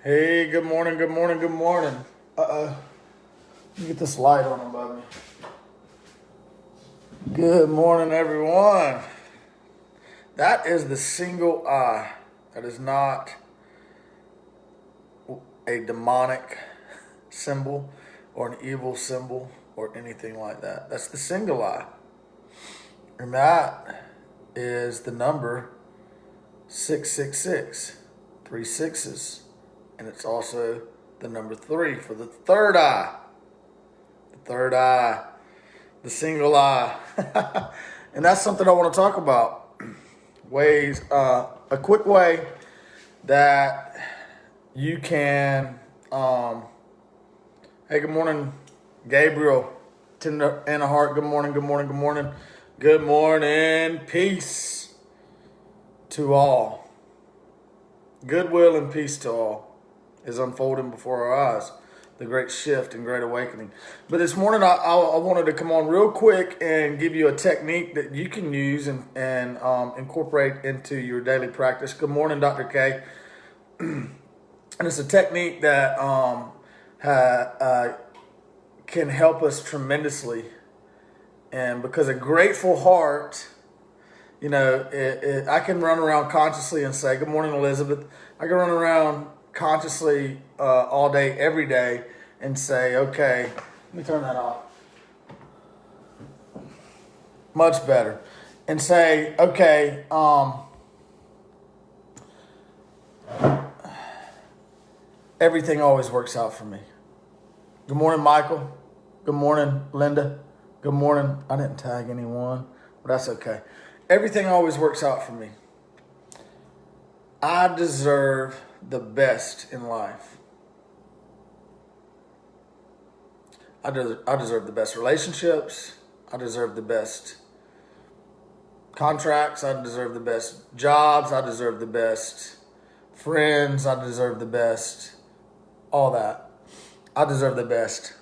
Hey, good morning, good morning, good morning. Let me get this light on above me. Good morning, everyone. That is the single eye. That is not a demonic symbol or an evil symbol or anything like that. That's the single eye. And that is the number 666, 3 sixes. And it's also the number 3 for the third eye. The third eye, the single eye. And that's something I want to talk about. Ways, a quick way that you can, hey, good morning, Gabriel, Tender and a Heart. Good morning, good morning, good morning. Good morning, peace to all. Goodwill and peace to all is unfolding before our eyes. The great shift and great awakening. But this morning, I wanted to come on real quick and give you a technique that you can use and incorporate into your daily practice. Good morning, Dr. K. And it's a technique that can help us tremendously. And because a grateful heart, you know, I can run around consciously and say, good morning, Elizabeth. I can run around consciously all day, every day, and say, okay, let me turn that off. Much better. And say, okay, everything always works out for me. Good morning, Michael. Good morning, Linda. Good morning. I didn't tag anyone, but that's okay. Everything always works out for me. I deserve the best in life. I deserve the best relationships. I deserve the best contracts. I deserve the best jobs. I deserve the best friends. I deserve the best, all that. I deserve the best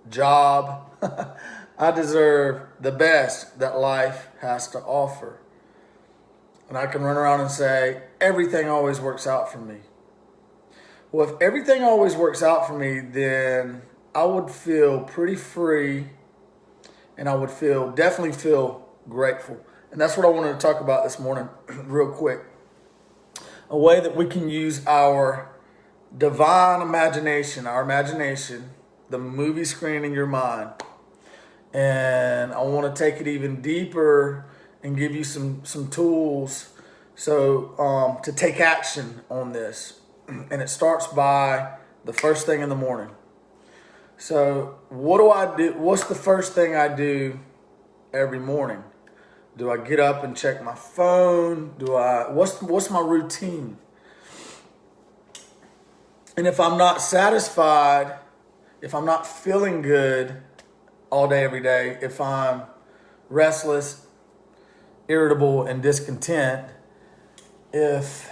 job. I deserve the best that life has to offer. And I can run around and say, everything always works out for me. Well, if everything always works out for me, then I would feel pretty free and I would definitely feel grateful. And that's what I wanted to talk about this morning real quick. A way that we can use our divine imagination, the movie screen in your mind. And I want to take it even deeper and give you some tools so to take action on this. And it starts by the first thing in the morning. So what do I do? What's the first thing I do every morning? Do I get up and check my phone? What's my routine? And if I'm not satisfied, if I'm not feeling good all day, every day, if I'm restless, irritable, and discontent, if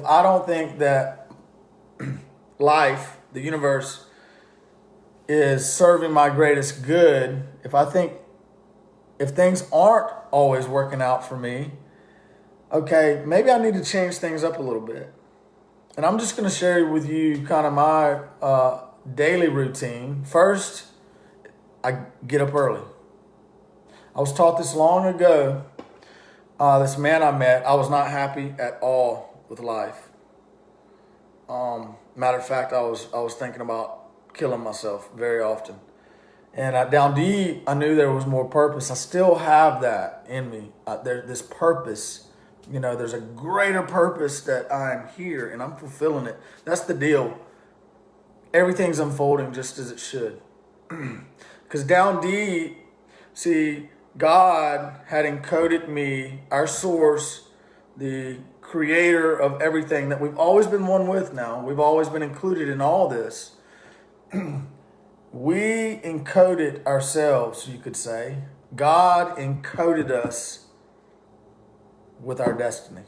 I don't think that life, the universe, is serving my greatest good, if things aren't always working out for me, okay, maybe I need to change things up a little bit. And I'm just going to share with you kind of my daily routine. First, I get up early. I was taught this long ago. This man I met, I was not happy at all with life. Matter of fact, I was thinking about killing myself very often. And down deep, I knew there was more purpose. I still have that in me. This purpose, you know, there's a greater purpose that I'm here and I'm fulfilling it. That's the deal. Everything's unfolding just as it should. Because down deep, see, God had encoded me, our source, the creator of everything that we've always been one with now. We've always been included in all this. We encoded ourselves, you could say. God encoded us with our destiny.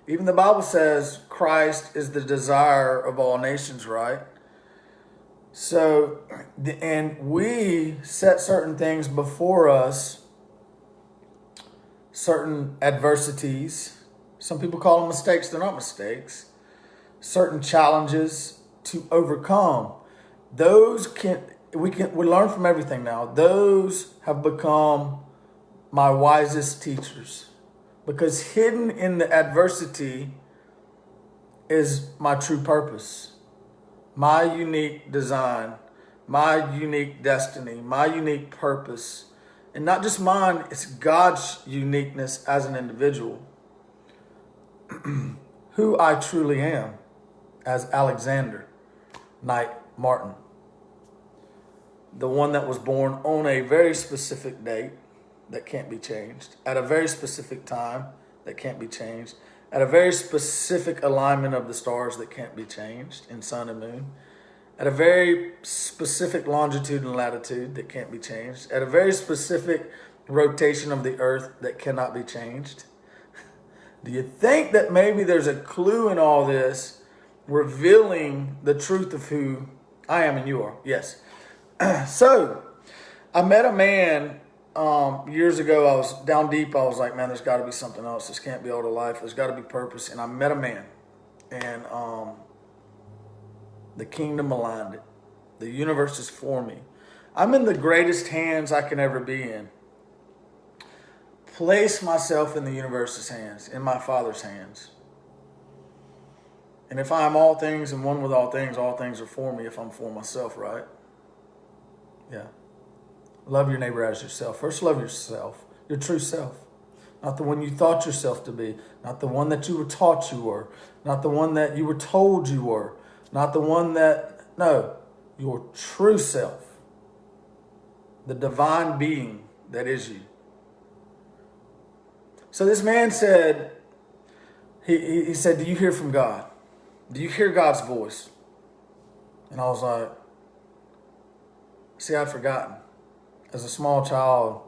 Even the Bible says Christ is the desire of all nations, right? So, and we set certain things before us, certain adversities, Some people call them mistakes. They're not mistakes. Certain challenges to overcome. We learn from everything now. Those have become my wisest teachers, because hidden in the adversity is my true purpose, my unique design, my unique destiny, my unique purpose. And not just mine, it's God's uniqueness as an individual. Who I truly am as Alexander Knight Martin. The one that was born on a very specific date that can't be changed, at a very specific time that can't be changed, at a very specific alignment of the stars that can't be changed in sun and moon, at a very specific longitude and latitude that can't be changed, at a very specific rotation of the earth that cannot be changed. Do you think that maybe there's a clue in all this revealing the truth of who I am and you are? Yes. So I met a man years ago. I was down deep. I was like, man, there's got to be something else. This can't be all the life. There's got to be purpose. And I met a man, and the kingdom aligned it. The universe is for me. I'm in the greatest hands I can ever be in. Place myself in the universe's hands, in my Father's hands. And if I am all things and one with all things are for me if I'm for myself, right? Yeah. Love your neighbor as yourself. First, love yourself, your true self. Not the one you thought yourself to be. Not the one that you were taught you were. Not the one that you were told you were. Not the one that, no, your true self. The divine being that is you. So this man said, he said, do you hear from God? Do you hear God's voice? And I was like, see, I'd forgotten. As a small child,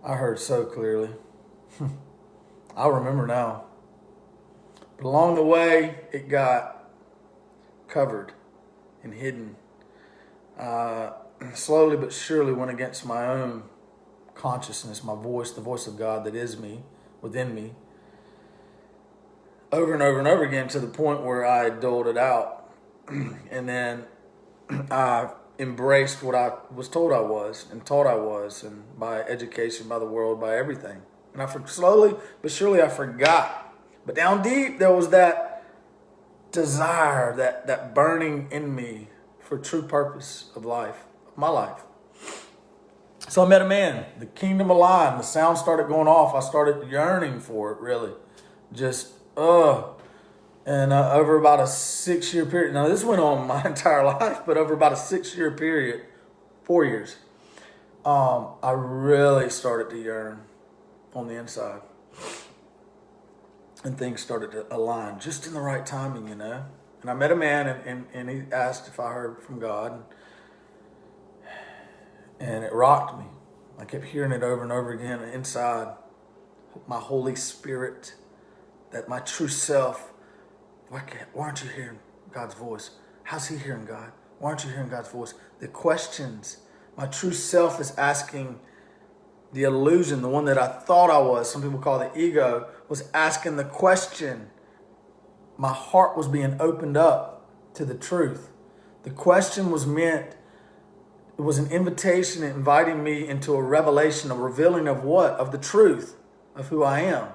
I heard so clearly. I remember now. But along the way, it got covered and hidden. Slowly but surely went against my own consciousness, my voice, the voice of God that is me, within me. Over and over and over again, to the point where I doled it out. And then I embraced what I was told I was and taught I was, and by education, by the world, by everything. And slowly but surely I forgot. But down deep there was that desire, that burning in me for true purpose of life, of my life. So I met a man, the kingdom aligned, the sound started going off. I started yearning for it, really. Just, And over about a 6-year period, now this went on my entire life, but over about a 6-year period, 4 years, I really started to yearn on the inside. And things started to align just in the right timing, you know. And I met a man, and he asked if I heard from God. And it rocked me. I kept hearing it over and over again inside. My Holy Spirit, that my true self. Why aren't you hearing God's voice? How's he hearing God? Why aren't you hearing God's voice? The questions. My true self is asking the illusion, the one that I thought I was, some people call the ego, was asking the question. My heart was being opened up to the truth. The question was meant, it was an invitation inviting me into a revelation, a revealing of what? Of the truth of who I am.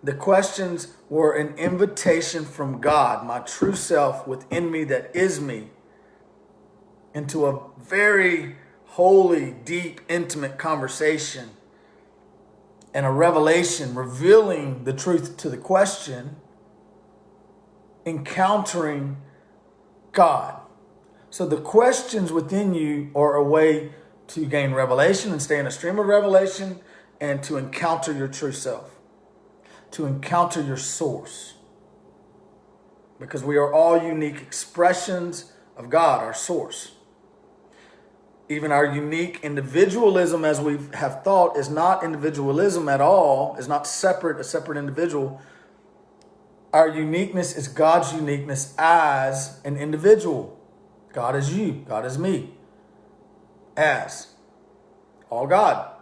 The questions were an invitation from God, my true self within me that is me, into a very holy, deep, intimate conversation and a revelation revealing the truth to the question, encountering God. So the questions within you are a way to gain revelation and stay in a stream of revelation and to encounter your true self, to encounter your source. Because we are all unique expressions of God, our source. Even our unique individualism, as we have thought, is not individualism at all, is not a separate individual. Our uniqueness is God's uniqueness as an individual. God is you. God is me. As all God.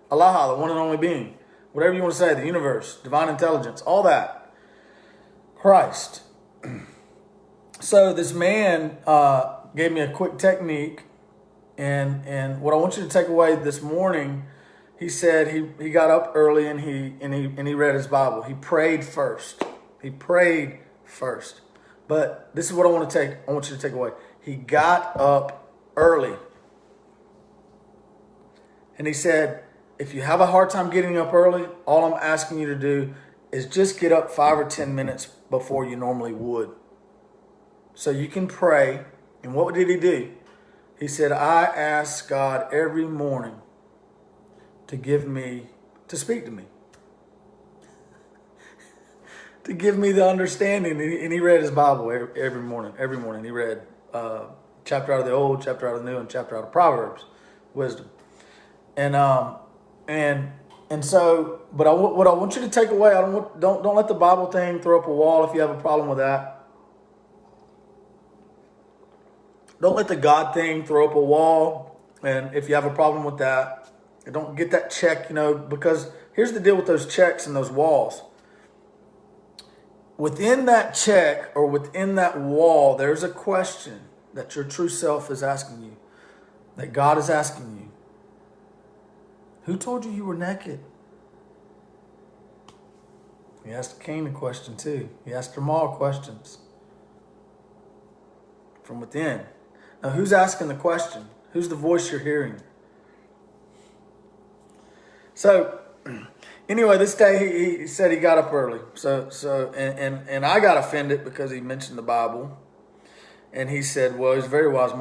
Allah, the one and only being. whatever you want to say, the universe, divine intelligence, all that. Christ. So this man gave me a quick technique, and what I want you to take away this morning, he said he got up early and he read his Bible. He prayed first. He prayed first. But this is what I want you to take away. He got up early. And he said, if you have a hard time getting up early, all I'm asking you to do is just get up 5 or 10 minutes before you normally would. So you can pray. And what did he do? He said, I ask God every morning to speak to me. To give me the understanding. And he read his Bible every morning. Every morning he read chapter out of the Old, chapter out of the New, and chapter out of Proverbs, wisdom. And so, but what I want you to take away, don't let the Bible thing throw up a wall if you have a problem with that. Don't let the God thing throw up a wall. And if you have a problem with that, don't get that check, because here's the deal with those checks and those walls. Within that check or within that wall, there's a question that your true self is asking you, that God is asking you. Who told you were naked? He asked Cain a question too. He asked them all questions from within. Now, who's asking the question? Who's the voice you're hearing? So, anyway, this day he said he got up early. And I got offended because he mentioned the Bible. And he said, well, he's a very wise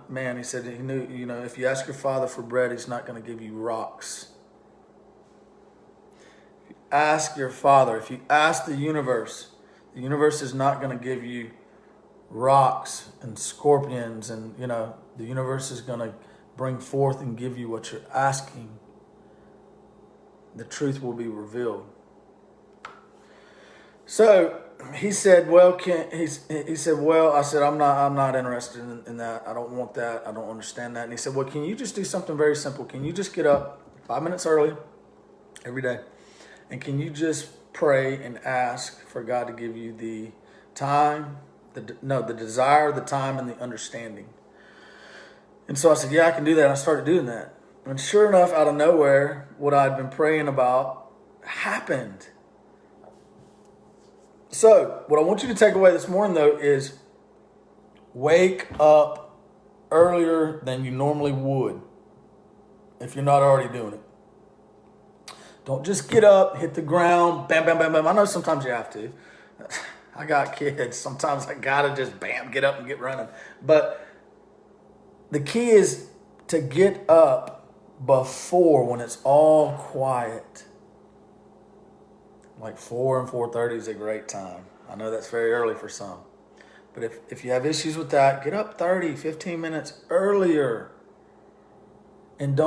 man. He said he knew, if you ask your father for bread, he's not going to give you rocks. If you ask your father, if you ask the universe is not going to give you rocks and scorpions, and the universe is going to bring forth and give you what you're asking. The truth will be revealed. So he said, well, I said, I'm not interested in that. I don't want that. I don't understand that. And he said, well, can you just do something very simple? Can you just get up 5 minutes early every day? And can you just pray and ask for God to give you the time, the desire, the time, and the understanding? And so I said, yeah, I can do that. And I started doing that. And sure enough, out of nowhere, what I'd been praying about happened. So what I want you to take away this morning, though, is wake up earlier than you normally would if you're not already doing it. Don't just get up, hit the ground, bam, bam, bam, bam. I know sometimes you have to. I got kids. Sometimes I got to just bam, get up and get running. But the key is to get up before, when it's all quiet. Like 4 and 4:30 is a great time. I know that's very early for some. But if you have issues with that, get up 30, 15 minutes earlier. And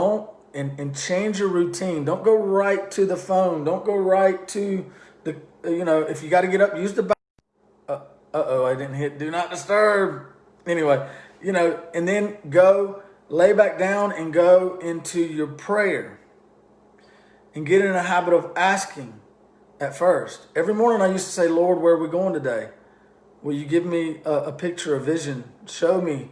and change your routine. Don't go right to the phone. Don't go right to the, if you got to get up, use the bathroom. I didn't hit do not disturb. Anyway, and then go lay back down and go into your prayer. And get in a habit of asking at first. Every morning I used to say, Lord, where are we going today? Will you give me a picture, a vision? Show me.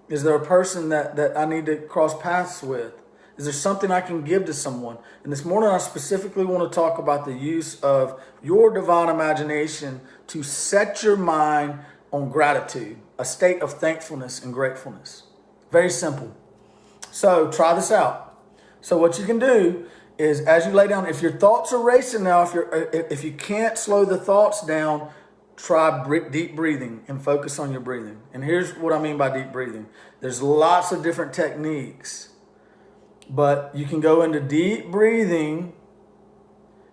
Is there a person that I need to cross paths with? Is there something I can give to someone? And this morning I specifically want to talk about the use of your divine imagination to set your mind on gratitude, a state of thankfulness and gratefulness. Very simple. So try this out. So what you can do is, as you lay down, if your thoughts are racing now, if you can't slow the thoughts down, try deep breathing and focus on your breathing. And here's what I mean by deep breathing. There's lots of different techniques, but you can go into deep breathing.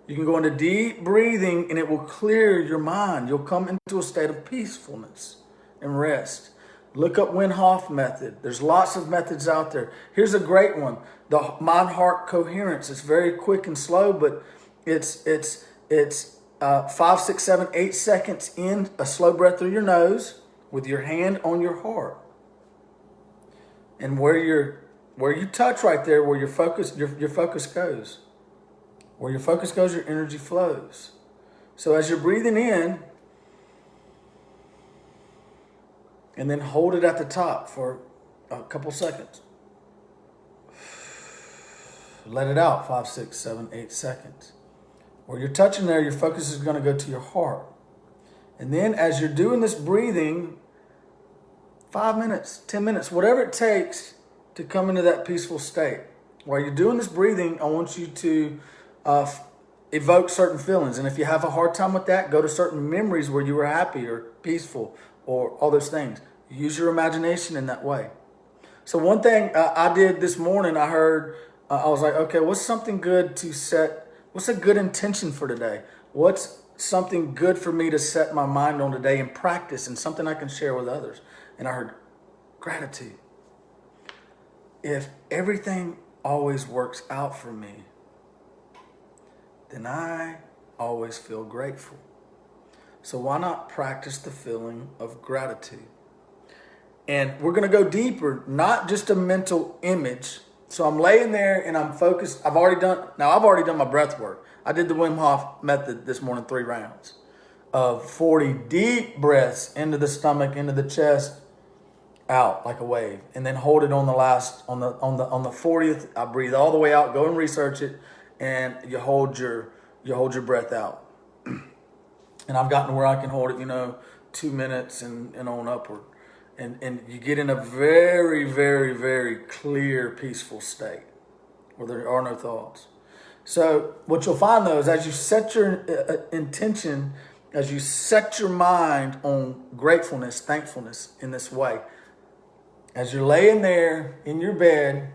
You can go into deep breathing and it will clear your mind. You'll come into a state of peacefulness and rest. Look up Wim Hof method. There's lots of methods out there. Here's a great one. The mind-heart coherence. It's very quick and slow, but it's 5, 6, 7, 8 seconds in a slow breath through your nose with your hand on your heart. And where you touch right there, where your focus goes. Where your focus goes, your energy flows. So as you're breathing in, and then hold it at the top for a couple seconds. Let it out 5, 6, 7, 8 seconds. Where you're touching there, your focus is going to go to your heart. And then as you're doing this breathing, 5 minutes, 10 minutes, whatever it takes to come into that peaceful state. While you're doing this breathing, I want you to evoke certain feelings. And if you have a hard time with that, go to certain memories where you were happy or peaceful or all those things. Use your imagination in that way. So one thing I did this morning, I heard, I was like, okay, what's something good to set? What's a good intention for today? What's something good for me to set my mind on today and practice, and something I can share with others? And I heard gratitude. If everything always works out for me, then I always feel grateful. So why not practice the feeling of gratitude? And we're going to go deeper, not just a mental image. So I'm laying there and I'm focused. I've already done my breath work. I did the Wim Hof method this morning, 3 rounds of 40 deep breaths into the stomach, into the chest, out like a wave, and then hold it on the 40th. I breathe all the way out. Go and research it, and you hold your breath out. And I've gotten where I can hold it, 2 minutes and on upward. And you get in a very, very, very clear, peaceful state where there are no thoughts. So what you'll find, though, is as you set your intention, as you set your mind on gratefulness, thankfulness in this way, as you're laying there in your bed,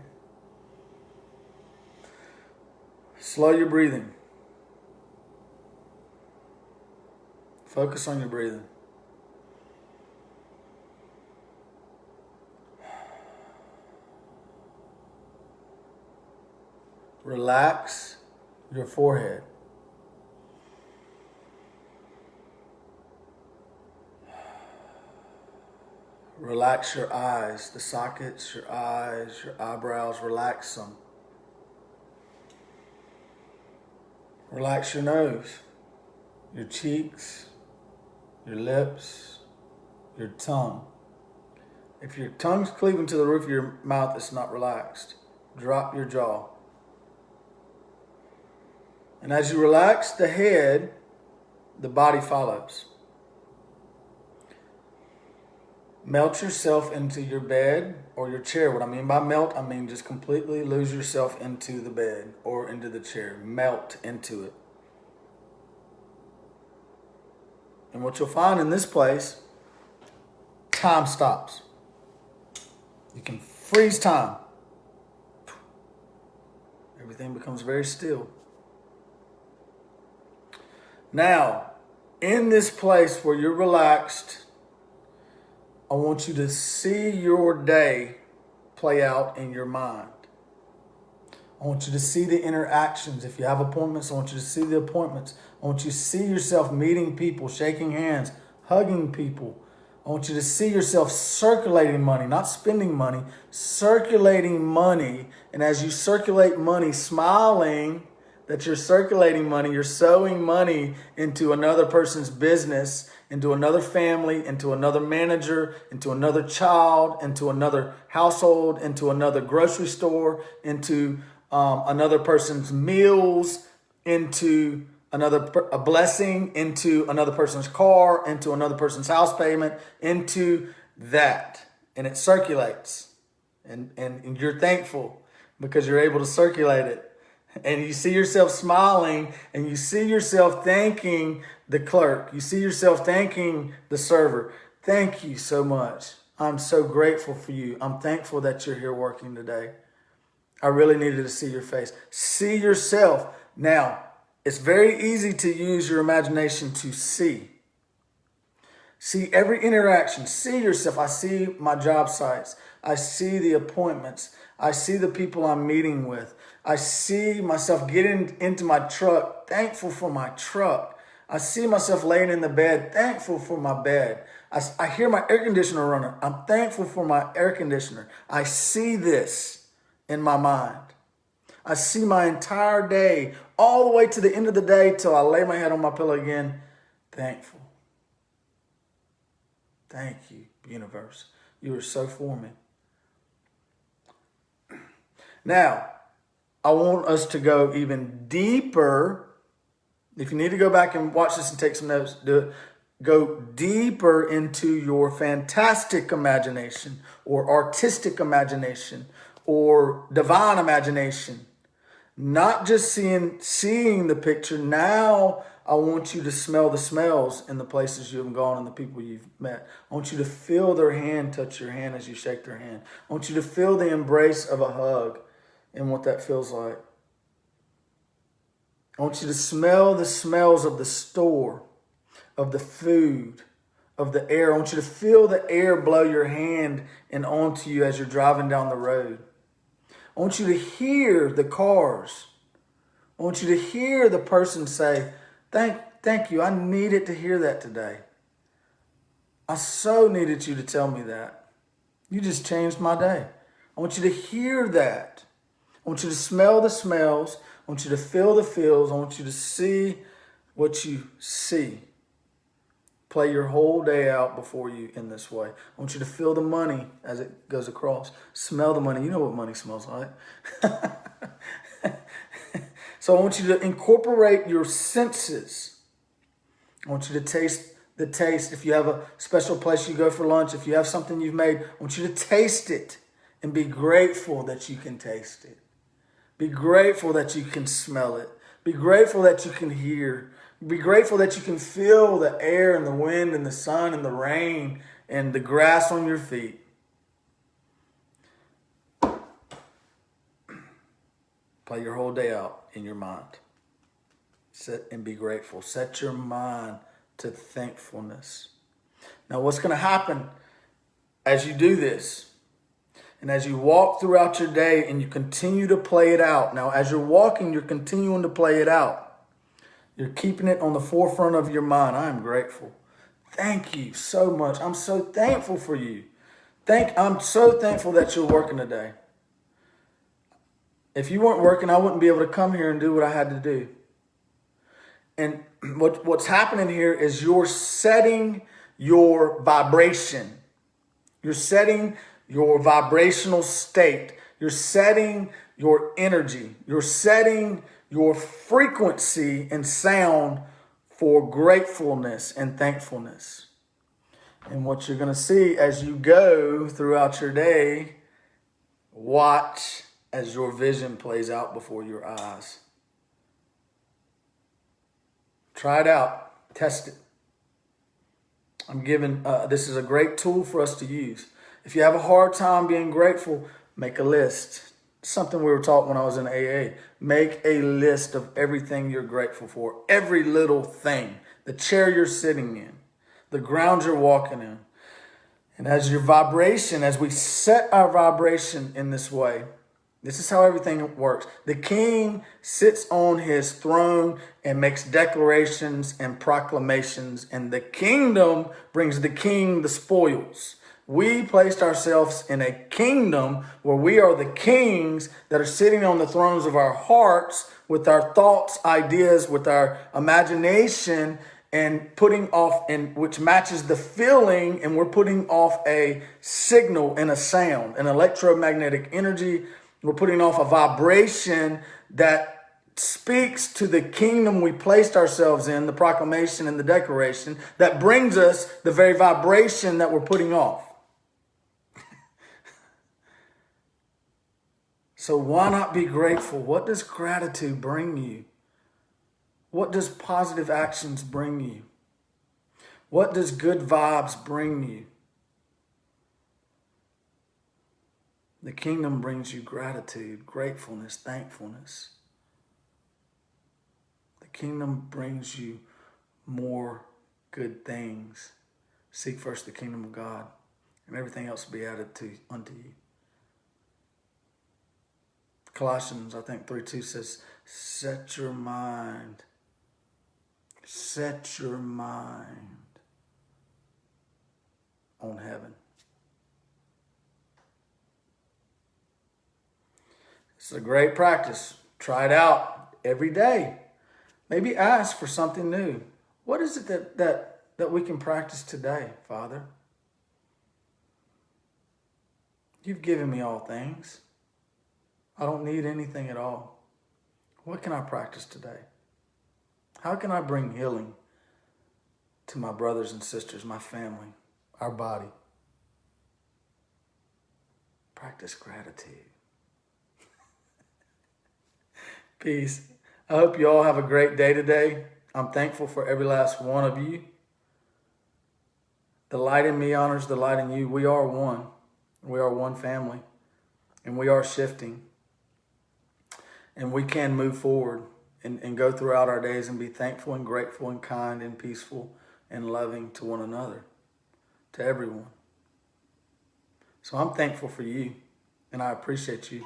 slow your breathing. Focus on your breathing. Relax your forehead. Relax your eyes, the sockets, your eyes, your eyebrows, relax them. Relax your nose, your cheeks, your lips, your tongue. If your tongue's cleaving to the roof of your mouth, it's not relaxed. Drop your jaw. And as you relax the head, the body follows. Melt yourself into your bed or your chair. What I mean by melt, I mean just completely lose yourself into the bed or into the chair. Melt into it. And what you'll find in this place, time stops. You can freeze time. Everything becomes very still. Now, in this place where you're relaxed, I want you to see your day play out in your mind. I want you to see the interactions. If you have appointments, I want you to see the appointments. I want you to see yourself meeting people, shaking hands, hugging people. I want you to see yourself circulating money, not spending money, circulating money. And as you circulate money, smiling that you're circulating money, you're sowing money into another person's business, into another family, into another manager, into another child, into another household, into another grocery store, into another person's meals, into a blessing, into another person's car, into another person's house payment, into that. And it circulates. And you're thankful because you're able to circulate it. And you see yourself smiling, and you see yourself thanking the clerk. You see yourself thanking the server. Thank you so much. I'm so grateful for you. I'm thankful that you're here working today. I really needed to see your face. See yourself. Now, it's very easy to use your imagination to see. See every interaction. See yourself. I see my job sites. I see the appointments. I see the people I'm meeting with. I see myself getting into my truck, thankful for my truck. I see myself laying in the bed, thankful for my bed. I hear my air conditioner running. I'm thankful for my air conditioner. I see this in my mind. I see my entire day all the way to the end of the day till I lay my head on my pillow again, thankful. Thank you, universe. You are so for me. Now, I want us to go even deeper. If you need to go back and watch this and take some notes, do it. Go deeper into your fantastic imagination or artistic imagination or divine imagination. Not just seeing the picture. Now I want you to smell the smells in the places you have gone and the people you've met. I want you to feel their hand touch your hand as you shake their hand. I want you to feel the embrace of a hug and what that feels like. I want you to smell the smells of the store, of the food, of the air. I want you to feel the air blow your hand and onto you as you're driving down the road. I want you to hear the cars. I want you to hear the person say, thank you. I needed to hear that today. I so needed you to tell me that. You just changed my day. I want you to hear that. I want you to smell the smells. I want you to feel the feels. I want you to see what you see. Play your whole day out before you in this way. I want you to feel the money as it goes across. Smell the money. You know what money smells like. So I want you to incorporate your senses. I want you to taste the taste. If you have a special place you go for lunch, if you have something you've made, I want you to taste it and be grateful that you can taste it. Be grateful that you can smell it. Be grateful that you can hear. Be grateful that you can feel the air and the wind and the sun and the rain and the grass on your feet. Play your whole day out in your mind. Sit and be grateful. Set your mind to thankfulness. Now, what's going to happen as you do this and as you walk throughout your day and you continue to play it out? Now, as you're walking, you're continuing to play it out. You're keeping it on the forefront of your mind. I am grateful. Thank you so much. I'm so thankful for you. I'm so thankful that you're working today. If you weren't working, I wouldn't be able to come here and do what I had to do. And what's happening here is you're setting your vibration. You're setting your vibrational state. You're setting your energy. You're setting your frequency and sound for gratefulness and thankfulness. And what you're going to see as you go throughout your day, watch as your vision plays out before your eyes. Try it out. Test it. I'm giving, this is a great tool for us to use. If you have a hard time being grateful, make a list. Something we were taught when I was in AA. Make a list of everything you're grateful for. Every little thing. The chair you're sitting in. The ground you're walking in. And as your vibration, as we set our vibration in this way, this is how everything works. The king sits on his throne and makes declarations and proclamations. And the kingdom brings the king the spoils. We placed ourselves in a kingdom where we are the kings that are sitting on the thrones of our hearts with our thoughts, ideas, with our imagination, and putting off, and which matches the feeling, and we're putting off a signal and a sound, an electromagnetic energy. We're putting off a vibration that speaks to the kingdom we placed ourselves in, the proclamation and the declaration, that brings us the very vibration that we're putting off. So why not be grateful? What does gratitude bring you? What does positive actions bring you? What does good vibes bring you? The kingdom brings you gratitude, gratefulness, thankfulness. The kingdom brings you more good things. Seek first the kingdom of God, and everything else will be added unto you. Colossians, I think 3:2 says, set your mind on heaven. It's a great practice. Try it out. every day. Maybe ask for something new. What is it that we can practice today, Father? You've given me all things. I don't need anything at all. What can I practice today? How can I bring healing to my brothers and sisters, my family, our body? Practice gratitude. Peace. I hope you all have a great day today. I'm thankful for every last one of you. The light in me honors the light in you. We are one. We are one family. And we are shifting. And we can move forward and go throughout our days and be thankful and grateful and kind and peaceful and loving to one another, to everyone. So I'm thankful for you, and I appreciate you.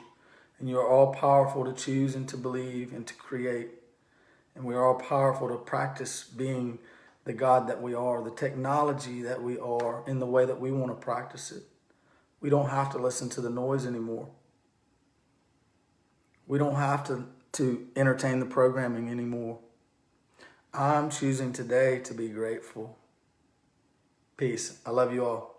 And you are all powerful to choose and to believe and to create. And we are all powerful to practice being the God that we are, the technology that we are, in the way that we want to practice it. We don't have to listen to the noise anymore. We don't have to entertain the programming anymore. I'm choosing today to be grateful. Peace. I love you all.